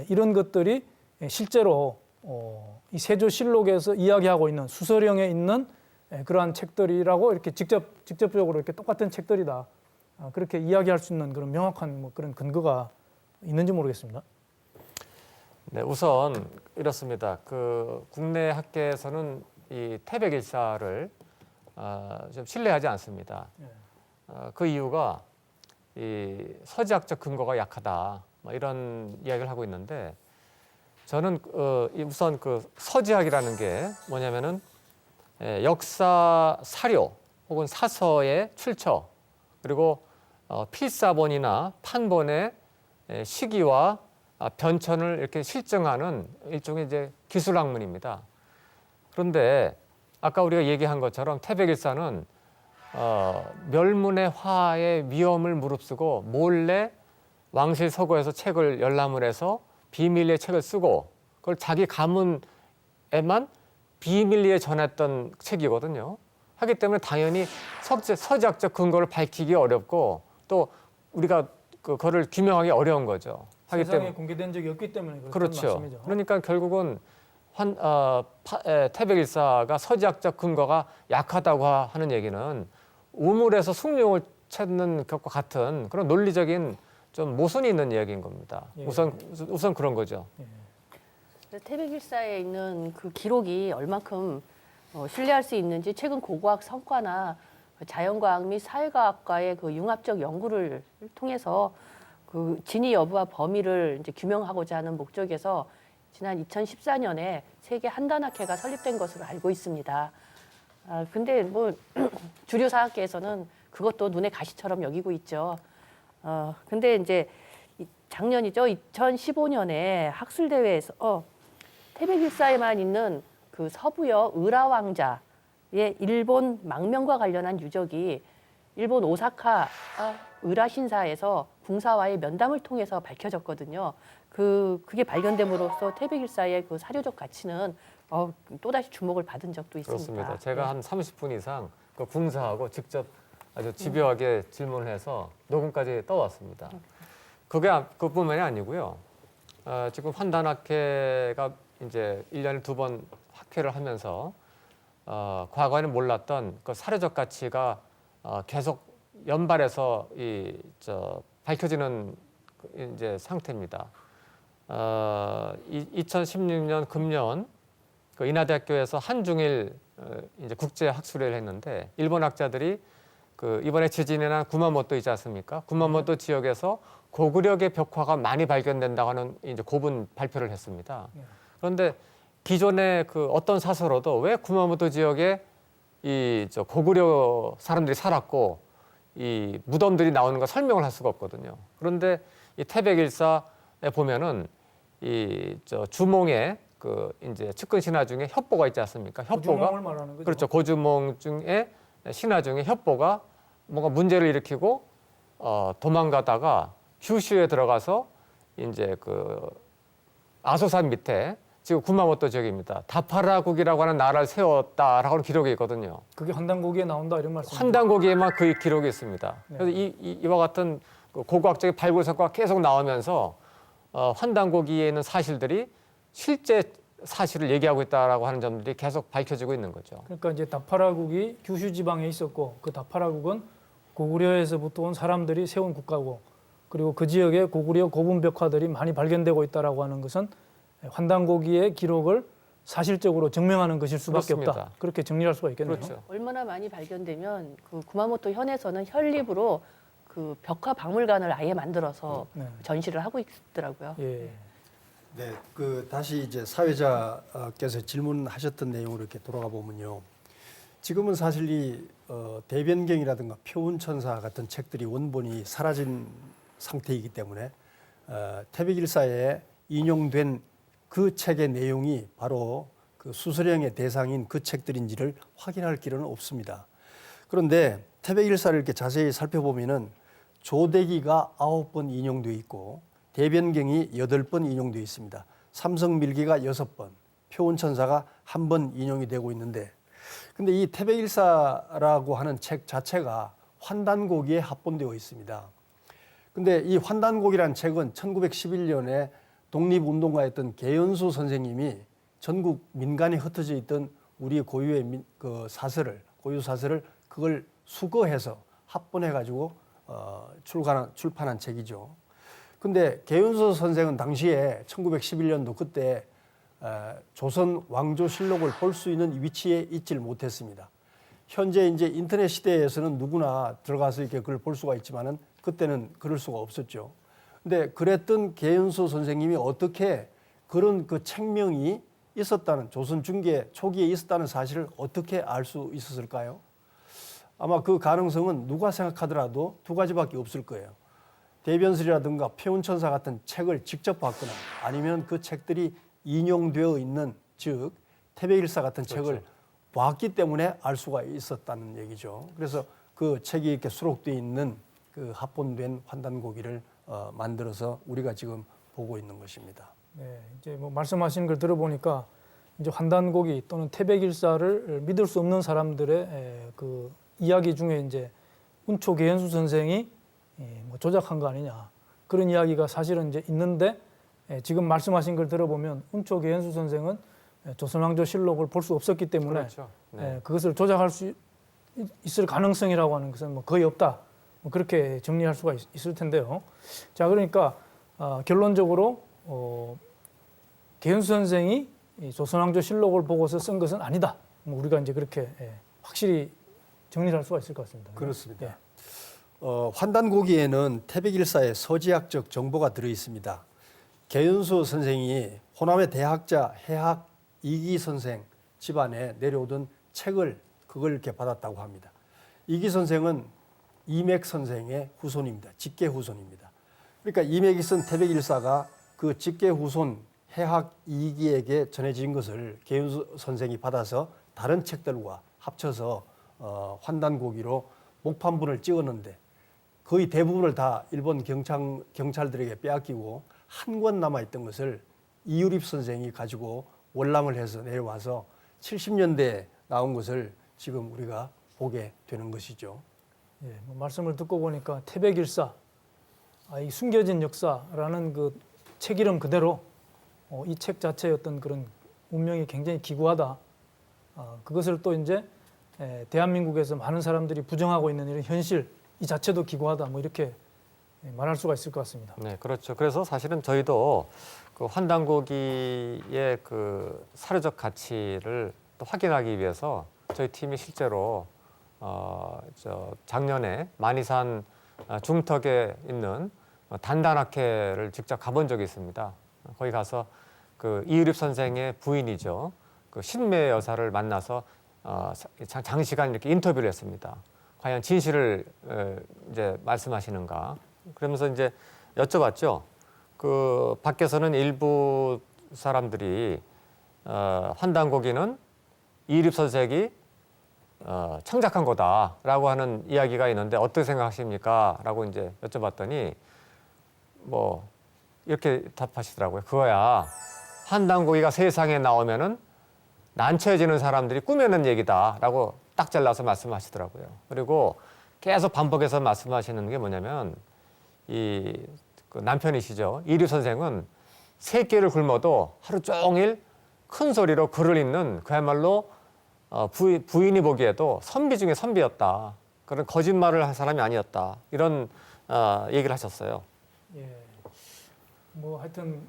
이런 것들이 실제로 이 세조실록에서 이야기하고 있는 수서령에 있는 그러한 책들이라고 이렇게 직접적으로 이렇게 똑같은 책들이다. 그렇게 이야기할 수 있는 그런 명확한 뭐 그런 근거가 있는지 모르겠습니다. 네, 우선 이렇습니다. 그 국내 학계에서는 이 태백일사를 좀 신뢰하지 않습니다. 그 이유가 이 서지학적 근거가 약하다. 뭐 이런 이야기를 하고 있는데 저는 우선 그 서지학이라는 게 뭐냐면은 역사 사료 혹은 사서의 출처 그리고 필사본이나 판본의 시기와 변천을 이렇게 실증하는 일종의 이제 기술학문입니다. 그런데 아까 우리가 얘기한 것처럼 태백일사는 멸문의 화의 위험을 무릅쓰고 몰래 왕실 서고에서 책을 열람을 해서 비밀리에 책을 쓰고 그걸 자기 가문에만 비밀리에 전했던 책이거든요. 하기 때문에 당연히 서지학적 근거를 밝히기 어렵고 또 우리가 그거를 규명하기 어려운 거죠. 하기 세상에 때문에 공개된 적이 없기 때문에 그렇다는 그렇죠. 말씀이죠. 그러니까 결국은 태백일사가 서지학적 근거가 약하다고 하는 얘기는 우물에서 숭늉을 찾는 것과 같은 그런 논리적인 좀 모순이 있는 이야기인 겁니다. 예. 우선 그런 거죠. 태백일사에 있는 그 기록이 얼만큼 신뢰할 수 있는지 최근 고고학 성과나 자연과학 및 사회과학과의 그 융합적 연구를 통해서 그 진위 여부와 범위를 이제 규명하고자 하는 목적에서 지난 2014년에 세계 한단학회가 설립된 것으로 알고 있습니다. 근데 뭐 주류 사학계에서는 그것도 눈의 가시처럼 여기고 있죠. 근데 이제 작년이죠. 2015년에 학술 대회에서 태백일사에만 있는 그 서부여 을하왕자의 일본 망명과 관련한 유적이 일본 오사카 을하신사에서 궁사와의 면담을 통해서 밝혀졌거든요. 그게 발견됨으로써 태백일사의 그 사료적 가치는 또다시 주목을 받은 적도 있습니다. 그렇습니다. 제가 네. 한 30분 이상 그 궁사하고 직접 아주 집요하게 질문을 해서 녹음까지 떠왔습니다. 그뿐만이 아니고요. 지금 환단학회가 이제 1년에 2번 학회를 하면서 과거에는 몰랐던 그 사료적 가치가 계속 연발해서 밝혀지는 이제 상태입니다. 2016년 금년 그 인하대학교에서 한중일 이제 국제 학술회를 했는데 일본 학자들이 그 이번에 지진이 난 구마모토 있지 않습니까? 구마모토 지역에서 고구려의 벽화가 많이 발견된다고 하는 이제 고분 발표를 했습니다. 그런데 기존의 그 어떤 사서로도 왜 구마모토 지역에 고구려 사람들이 살았고 이 무덤들이 나오는 걸 설명을 할 수가 없거든요. 그런데 이 태백일사에 보면은 주몽의 그 이제 측근 신화 중에 협보가 있지 않습니까? 고주몽을 말하는 거죠. 그렇죠. 고주몽 중에 신화 중에 협보가 뭔가 문제를 일으키고 도망가다가 규슈에 들어가서 이제 그 아소산 밑에 지금 구마모토 지역입니다. 다파라국이라고 하는 나라를 세웠다라고 하는 기록이 있거든요. 그게 환단고기에 나온다 이런 말씀이죠. 환단고기에만 그 기록이 있습니다. 네. 그래서 이와 같은 고고학적인 발굴 성과가 계속 나오면서 환단고기에 있는 사실들이 실제 사실을 얘기하고 있다라고 하는 점들이 계속 밝혀지고 있는 거죠. 그러니까 이제 다파라국이 규슈 지방에 있었고 그 다파라국은 고구려에서부터 온 사람들이 세운 국가고 그리고 그 지역에 고구려 고분 벽화들이 많이 발견되고 있다라고 하는 것은 환단고기의 기록을 사실적으로 증명하는 것일 수밖에 그렇습니다. 없다. 그렇게 정리할 수가 있겠네요. 그렇죠. 얼마나 많이 발견되면 그 구마모토 현에서는 현립으로 그 벽화 박물관을 아예 만들어서 네. 전시를 하고 있더라고요. 예. 네, 다시 이제 사회자께서 질문하셨던 내용으로 이렇게 돌아가 보면요. 지금은 사실 이 대변경이라든가 표운천사 같은 책들이 원본이 사라진 상태이기 때문에 태백일사에 인용된 그 책의 내용이 바로 그 수서령의 대상인 그 책들인지를 확인할 길은 없습니다. 그런데 태백일사를 이렇게 자세히 살펴보면은 조대기가 9번 인용되어 있고 대변경이 8번 인용되어 있습니다. 삼성밀기가 6번, 표운천사가 1번 인용이 되고 있는데 근데 이 태백일사라고 하는 책 자체가 환단고기에 합본되어 있습니다. 근데 이 환단고기라는 책은 1911년에 독립운동가였던 계연수 선생님이 전국 민간에 흩어져 있던 우리 고유의 고유 사설을 그걸 수거해서 합본해가지고 출판한 책이죠. 근데 계연수 선생은 당시에 1911년도 그때 조선 왕조실록을 볼 수 있는 위치에 있질 못했습니다. 현재 이제 인터넷 시대에서는 누구나 들어가서 이렇게 그걸 볼 수가 있지만은 그때는 그럴 수가 없었죠. 근데 그랬던 개연소 선생님이 어떻게 그런 그 책명이 있었다는, 조선 중계 초기에 있었다는 사실을 어떻게 알 수 있었을까요? 아마 그 가능성은 누가 생각하더라도 두 가지밖에 없을 거예요. 대변설이라든가 표운천사 같은 책을 직접 봤거나 아니면 그 책들이 인용되어 있는, 즉 태백일사 같은 책을 봤기 때문에 알 수가 있었다는 얘기죠. 그래서 그 책이 이렇게 수록되어 있는 그 합본된 환단고기를 만들어서 우리가 지금 보고 있는 것입니다. 네, 이제 뭐 말씀하신 걸 들어보니까 이제 환단고기 또는 태백일사를 믿을 수 없는 사람들의 그 이야기 중에 이제 운초 계현수 선생이 뭐 조작한 거 아니냐, 그런 이야기가 사실은 이제 있는데, 지금 말씀하신 걸 들어보면 운초 계현수 선생은 조선왕조실록을 볼 수 없었기 때문에 그렇죠. 네. 그것을 조작할 수 있을 가능성이라고 하는 것은 뭐 거의 없다, 뭐 그렇게 정리할 수가 있을 텐데요. 자, 그러니까 결론적으로 계현수 선생이 이 조선왕조실록을 보고서 쓴 것은 아니다, 뭐 우리가 이제 그렇게 확실히 정리를 할 수가 있을 것 같습니다. 그렇습니다. 예. 환단고기에는 태백일사의 서지학적 정보가 들어 있습니다. 계윤수 선생이 호남의 대학자 해학 이기 선생 집안에 내려오던 책을 그걸 이렇게 받았다고 합니다. 이기 선생은 이맥 선생의 후손입니다. 직계 후손입니다. 그러니까 이맥이 쓴 태백일사가 그 직계 후손 해학 이기에게 전해진 것을 계윤수 선생이 받아서 다른 책들과 합쳐서 환단고기로 목판본을 찍었는데 거의 대부분을 다 일본 경찰들에게 빼앗기고 한 권 남아있던 것을 이유립 선생이 가지고 월남을 해서 내려와서 70년대에 나온 것을 지금 우리가 보게 되는 것이죠. 예, 뭐 말씀을 듣고 보니까 태백일사, 이 숨겨진 역사라는 그 책 이름 그대로 이 책 자체의 어떤 그런 운명이 굉장히 기구하다. 그것을 또 이제 대한민국에서 많은 사람들이 부정하고 있는 이런 현실 이 자체도 기구하다. 뭐 이렇게 말할 수가 있을 것 같습니다. 네, 그렇죠. 그래서 사실은 저희도 그 환단고기의 그 사료적 가치를 또 확인하기 위해서 저희 팀이 실제로 작년에 만이산 중턱에 있는 단단학회를 직접 가본 적이 있습니다. 거기 가서 그 이유립 선생의 부인이죠. 그 신매 여사를 만나서 장시간 이렇게 인터뷰를 했습니다. 과연 진실을 이제 말씀하시는가? 그러면서 이제 여쭤봤죠. 그 밖에서는 일부 사람들이 환단고기는 이유립 선생이 창작한 거다라고 하는 이야기가 있는데 어떻게 생각하십니까? 라고 이제 여쭤봤더니 뭐 이렇게 답하시더라고요. 그거야 환단고기가 세상에 나오면은 난처해지는 사람들이 꾸며낸 얘기다라고 딱 잘라서 말씀하시더라고요. 그리고 계속 반복해서 말씀하시는 게 뭐냐면 그 남편이시죠. 이류 선생은 세 끼를 굶어도 하루 종일 큰 소리로 글을 읽는 그야말로 부인이 보기에도 선비 중에 선비였다. 그런 거짓말을 한 사람이 아니었다. 이런 얘기를 하셨어요. 예. 뭐 하여튼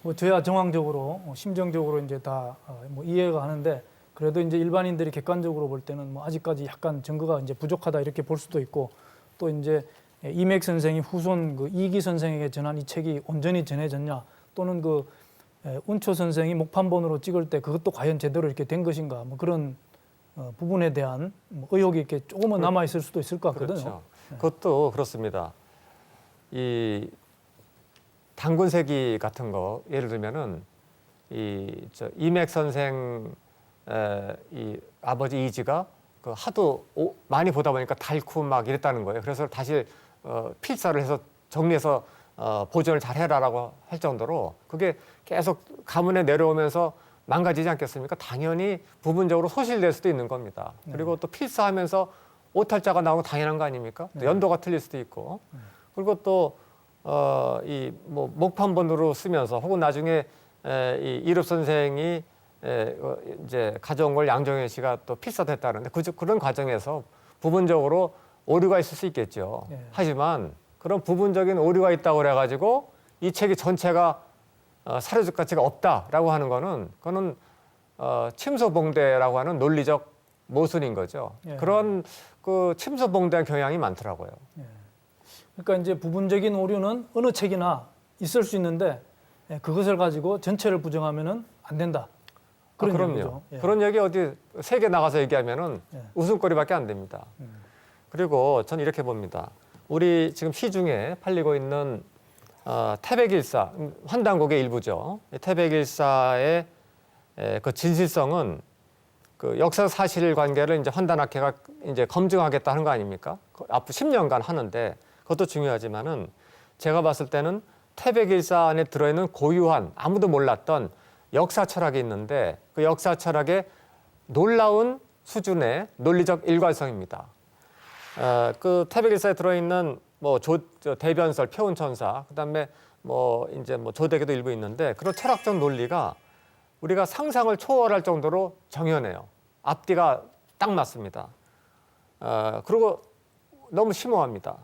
뭐 저야 정황적으로 심정적으로 이제 다 뭐 이해가 가는데, 그래도 이제 일반인들이 객관적으로 볼 때는 뭐 아직까지 약간 증거가 이제 부족하다 이렇게 볼 수도 있고, 또 이제 이맥 선생이 후손 그 이기 선생에게 전한 이 책이 온전히 전해졌냐, 또는 그 운초 선생이 목판본으로 찍을 때 그것도 과연 제대로 이렇게 된 것인가, 뭐 그런 부분에 대한 뭐 의혹이 이렇게 조금은 남아 있을 수도 있을 것 같거든요. 그렇죠. 그것도 그렇습니다. 이 당군세기 같은 거 예를 들면은 이맥 선생 이 아버지 이지가 그 하도 많이 보다 보니까 닳고 막 이랬다는 거예요. 그래서 다시 필사를 해서 정리해서 보존을 잘 해라라고 할 정도로 그게 계속 가문에 내려오면서 망가지지 않겠습니까? 당연히 부분적으로 소실될 수도 있는 겁니다. 네. 그리고 또 필사하면서 오탈자가 나오고 당연한 거 아닙니까? 또 연도가 틀릴 수도 있고. 그리고 또 이 뭐 목판본으로 쓰면서 혹은 나중에 이 이룹 선생이 이제 가져온 걸 양정현 씨가 또 필사됐다는데 그런 과정에서 부분적으로 오류가 있을 수 있겠죠. 네. 하지만 그런 부분적인 오류가 있다고 그래가지고 이 책이 전체가 사료적 가치가 없다라고 하는 거는 그거는 침소봉대라고 하는 논리적 모순인 거죠. 예. 그런 그 침소봉대한 경향이 많더라고요. 그러니까 이제 부분적인 오류는 어느 책이나 있을 수 있는데 그것을 가지고 전체를 부정하면은 안 된다. 그런 그럼요. 얘기죠. 예. 그런 얘기 어디 세계 나가서 얘기하면은 예. 웃음거리밖에 안 됩니다. 그리고 전 이렇게 봅니다. 우리 지금 시중에 팔리고 있는 태백일사 환단곡의 일부죠. 이 태백일사의 그 진실성은 그 역사 사실관계를 이제 환단학회가 이제 검증하겠다 하는 거 아닙니까? 앞으로 10년간 하는데 그것도 중요하지만은 제가 봤을 때는 태백일사 안에 들어있는 고유한 아무도 몰랐던 역사 철학이 있는데 그 역사 철학의 놀라운 수준의 논리적 일관성입니다. 그 태백일사에 들어있는 뭐 대변설, 표운천사, 그다음에 뭐 이제 뭐 조대계도 일부 있는데 그런 철학적 논리가 우리가 상상을 초월할 정도로 정연해요. 앞뒤가 딱 맞습니다. 그리고 너무 심오합니다.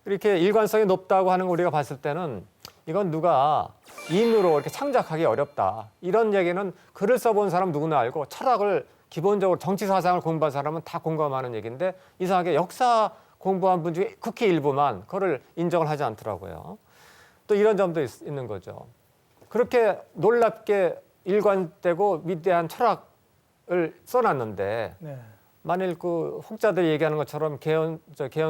이렇게 일관성이 높다고 하는 거 우리가 봤을 때는 이건 누가 인으로 이렇게 창작하기 어렵다. 이런 얘기는 글을 써본 사람 누구나 알고 철학을 기본적으로 정치 사상을 공부한 사람은 다 공감하는 얘기인데 이상하게 역사 공부한 분 중에 극히 일부만 그거를 인정을 하지 않더라고요. 또 이런 점도 있는 거죠. 그렇게 놀랍게 일관되고 위대한 철학을 써놨는데 네. 만일 그 혹자들이 얘기하는 것처럼 개연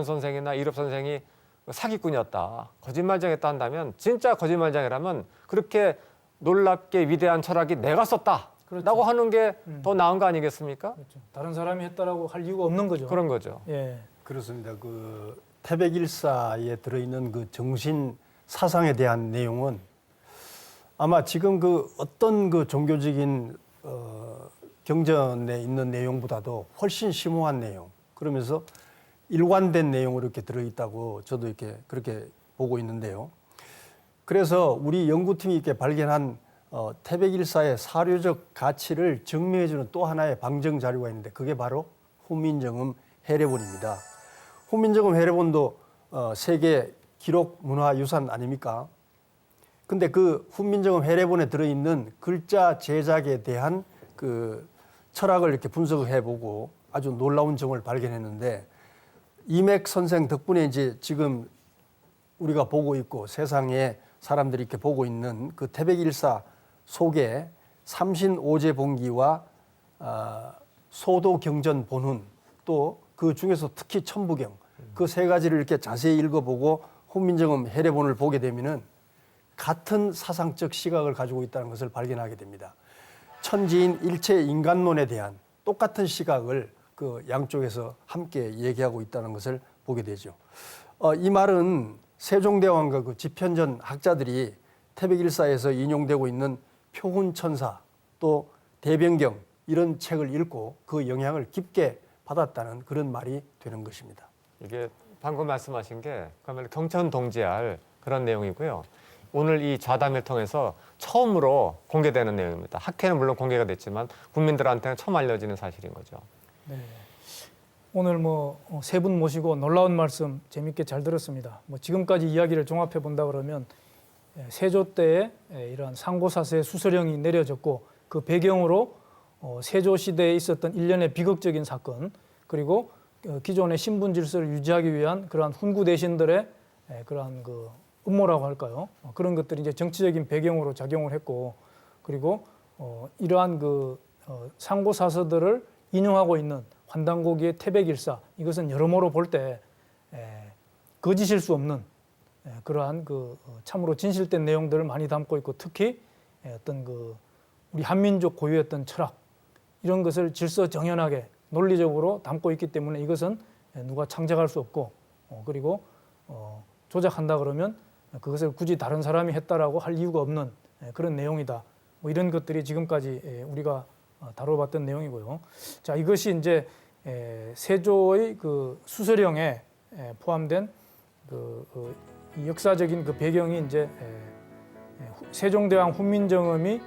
선생이나 이룹 선생이 사기꾼이었다, 거짓말쟁이했다 한다면 진짜 거짓말쟁이라면 그렇게 놀랍게 위대한 철학이 내가 썼다라고 그렇죠. 하는 게 더 나은 거 아니겠습니까? 그렇죠. 다른 사람이 했다라고 할 이유가 없는 거죠. 그런 거죠. 예. 그렇습니다. 그 태백일사에 들어있는 그 정신 사상에 대한 내용은 아마 지금 그 어떤 그 종교적인 경전에 있는 내용보다도 훨씬 심오한 내용, 그러면서 일관된 내용으로 이렇게 들어있다고 저도 이렇게 그렇게 보고 있는데요. 그래서 우리 연구팀이 이렇게 발견한 태백일사의 사료적 가치를 증명해주는 또 하나의 방증 자료가 있는데 그게 바로 훈민정음 해례본입니다. 훈민정음 해례본도 세계 기록 문화유산 아닙니까? 근데 그 훈민정음 해례본에 들어있는 글자 제작에 대한 그 철학을 이렇게 분석을 해보고 아주 놀라운 점을 발견했는데 이맥 선생 덕분에 이제 지금 우리가 보고 있고 세상에 사람들이 이렇게 보고 있는 그 태백일사 속에 삼신오제본기와 소도경전 본훈 또 그 중에서 특히 천부경 그 세 가지를 이렇게 자세히 읽어보고 훈민정음 해례본을 보게 되면은 같은 사상적 시각을 가지고 있다는 것을 발견하게 됩니다. 천지인 일체 인간론에 대한 똑같은 시각을 그 양쪽에서 함께 얘기하고 있다는 것을 보게 되죠. 이 말은 세종대왕과 그 집현전 학자들이 태백일사에서 인용되고 있는 표훈천사 또 대변경 이런 책을 읽고 그 영향을 깊게 받았다는 그런 말이 되는 것입니다. 이게 방금 말씀하신 게 그야말로 경천동지할 그런 내용이고요. 오늘 이 좌담회를 통해서 처음으로 공개되는 내용입니다. 학회는 물론 공개가 됐지만 국민들한테는 처음 알려지는 사실인 거죠. 네. 오늘 뭐 세 분 모시고 놀라운 말씀 재밌게 잘 들었습니다. 뭐 지금까지 이야기를 종합해 본다 그러면 세조 때에 이러한 상고사세의 수서령이 내려졌고 그 배경으로 세조 시대에 있었던 일련의 비극적인 사건 그리고 기존의 신분 질서를 유지하기 위한 그러한 훈구 대신들의 그러한 그 음모라고 할까요? 그런 것들이 이제 정치적인 배경으로 작용을 했고 그리고 이러한 그 상고사서들을 인용하고 있는 환단고기의 태백일사 이것은 여러모로 볼 때 거짓일 수 없는 그러한 그 참으로 진실된 내용들을 많이 담고 있고 특히 어떤 그 우리 한민족 고유했던 철학 이런 것을 질서정연하게 논리적으로 담고 있기 때문에 이것은 누가 창작할 수 없고 그리고 조작한다 그러면 그것을 굳이 다른 사람이 했다라고 할 이유가 없는 그런 내용이다. 뭐 이런 것들이 지금까지 우리가 다뤄봤던 내용이고요. 자, 이것이 이제 세조의 그 수서령에 포함된 이 역사적인 그 배경이 이제 세종대왕 훈민정음이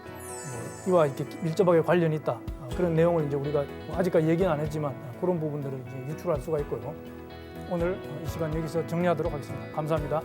이와 이렇게 밀접하게 관련이 있다. 그런 내용을 이제 우리가 아직까지 얘기는 안 했지만 그런 부분들을 이제 유출할 수가 있고요. 오늘 이 시간 여기서 정리하도록 하겠습니다. 감사합니다.